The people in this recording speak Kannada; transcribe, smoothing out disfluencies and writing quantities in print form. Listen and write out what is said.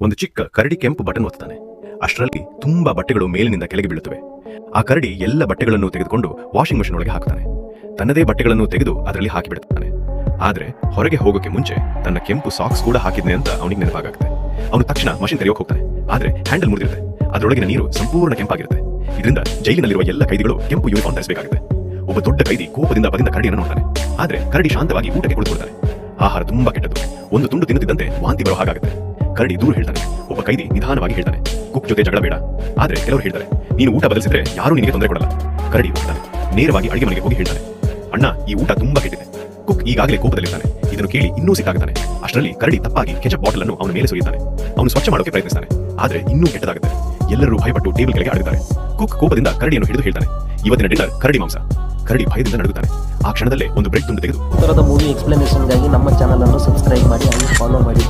ಒಂದು ಚಿಕ್ಕ ಕರಡಿ ಕೆಂಪು ಬಟನ್ ಒತ್ತುತ್ತಾನೆ. ಅಷ್ಟರಲ್ಲಿ ತುಂಬಾ ಬಟ್ಟೆಗಳು ಮೇಲಿನಿಂದ ಕೆಳಗೆ ಬೀಳುತ್ತವೆ. ಆ ಕರಡಿ ಎಲ್ಲ ಬಟ್ಟೆಗಳನ್ನು ತೆಗೆದುಕೊಂಡು ವಾಷಿಂಗ್ ಮಷಿನ್ ಒಳಗೆ ಹಾಕುತ್ತಾನೆ. ತನ್ನದೇ ಬಟ್ಟೆಗಳನ್ನು ತೆಗೆದು ಅದರಲ್ಲಿ ಹಾಕಿಬಿಡುತ್ತಾನೆ. ಆದ್ರೆ ಹೊರಗೆ ಹೋಗೋಕೆ ಮುಂಚೆ ತನ್ನ ಕೆಂಪು ಸಾಕ್ಸ್ ಕೂಡ ಹಾಕಿದ್ನೆ ಅಂತ ಅವನಿಗೆ ನೆನಪಾಗುತ್ತೆ. ಅವನು ತಕ್ಷಣ ಮಷಿನ್ ತೆರೆಯೋಕೆ ಹೋಗ್ತಾನೆ. ಆದ್ರೆ ಹ್ಯಾಂಡಲ್ ಮುರಿದಿರುತ್ತೆ. ಅದರೊಳಗಿನ ನೀರು ಸಂಪೂರ್ಣ ಕೆಂಪಾಗಿರುತ್ತೆ. ಇದರಿಂದ ಜೈಲಿನಲ್ಲಿರುವ ಎಲ್ಲ ಕೈದಿಗಳು ಕೆಂಪು ಯೂನಿಫಾರ್ಮ್ ಧರಿಸಬೇಕಾಗುತ್ತೆ. ಒಬ್ಬ ದೊಡ್ಡ ಕೈದಿ ಕೋಪದಿಂದ ಬದಿಂದ ಕರಡಿಯನ್ನು ನೋಡ್ತಾನೆ. ಆದ್ರೆ ಕರಡಿ ಶಾಂತವಾಗಿ ಊಟಕ್ಕೆ ಕುಳಿತುಕೊಳ್ತಾನೆ. ಆಹಾರ ತುಂಬಾ ಕೆಟ್ಟದ್ದು. ಒಂದು ತುಂಡು ತಿನ್ನುತ್ತಿದ್ದಂತೆ ವಾಂತಿ ಬರೋ ಹಾಗಾಗುತ್ತೆ. ಕರಡಿ ದೂರ ಹೇಳ್ತಾನೆ. ಒಬ್ಬ ಕೈದಿ ನಿಧಾನವಾಗಿ ಹೇಳ್ತಾನೆ, ಕುಕ್ ಜೊತೆ ಜಗಳ ಬೇಡ. ಆದ್ರೆ ಕೆಲವರು ಹೇಳ್ತಾರೆ, ನೀನು ಊಟ ಬದಲಿಸಿದ್ರೆ ಯಾರೂ ನಿನಗೆ ತೊಂದರೆ ಕೊಡಲ್ಲ. ಕರಡಿ ಹೋಗ್ತಾನೆ. ನೇರವಾಗಿ ಅಡಿಗೆ ಮನೆಗೆ ಹೋಗಿ ಹೇಳ್ತಾನೆ, ಅಣ್ಣ, ಈ ಊಟ ತುಂಬಾ ಕೆಟ್ಟಿದೆ. ಕುಕ್ ಈಗಾಗಲೇ ಕೋಪದಲ್ಲಿದ್ದಾನೆ. ಇದನ್ನು ಕೇಳಿ ಇನ್ನೂ ಸಿಟ್ಟಾಗುತ್ತಾನೆ. ಅಷ್ಟರಲ್ಲಿ ಕರಡಿ ತಪ್ಪಾಗಿ ಕೆಚಪ್ ಬಾಟಲ್ ಅನ್ನು ಅವನ ಮೇಲೆ ಸುರಿಯುತ್ತಾನೆ. ಅವನು ಸ್ವಚ್ಛ ಮಾಡೋಕೆ ಪ್ರಯತ್ನಿಸ್ತಾನೆ. ಆದ್ರೆ ಇನ್ನೂ ಕೆಟ್ಟದಾಗುತ್ತೆ. ಎಲ್ಲರೂ ಭಯಪಟ್ಟು ಟೇಬಲ್ ಕೆಳಗೆ ಅಡಗುತ್ತಾರೆ. ಕುಕ್ ಕೋಪದಿಂದ ಕರಡಿಯನ್ನು ಹಿಡಿದು ಹೇಳ್ತಾನೆ, ಇವತ್ತಿನ ಡಿನ್ನರ್ ಕರಡಿ ಮಾಂಸ. ಕರಡಿ ಭಯದಿಂದ ನಡುಗುತ್ತಾನೆ. ಆ ಕ್ಷಣದಲ್ಲೇ ಒಂದು ಬ್ರೆಡ್ ತುಂಡು ತೆಗೆದು ಮೂವಿ ಎಕ್ಸ್ಪ್ಲನೇಷನ್ಗಾಗಿ ನಮ್ಮ ಚಾನಲ್ ಅನ್ನು ಸಬ್ಸ್ಕ್ರೈಬ್ ಮಾಡಿ ಹಾಗೂ ಫಾಲೋ ಮಾಡಿ.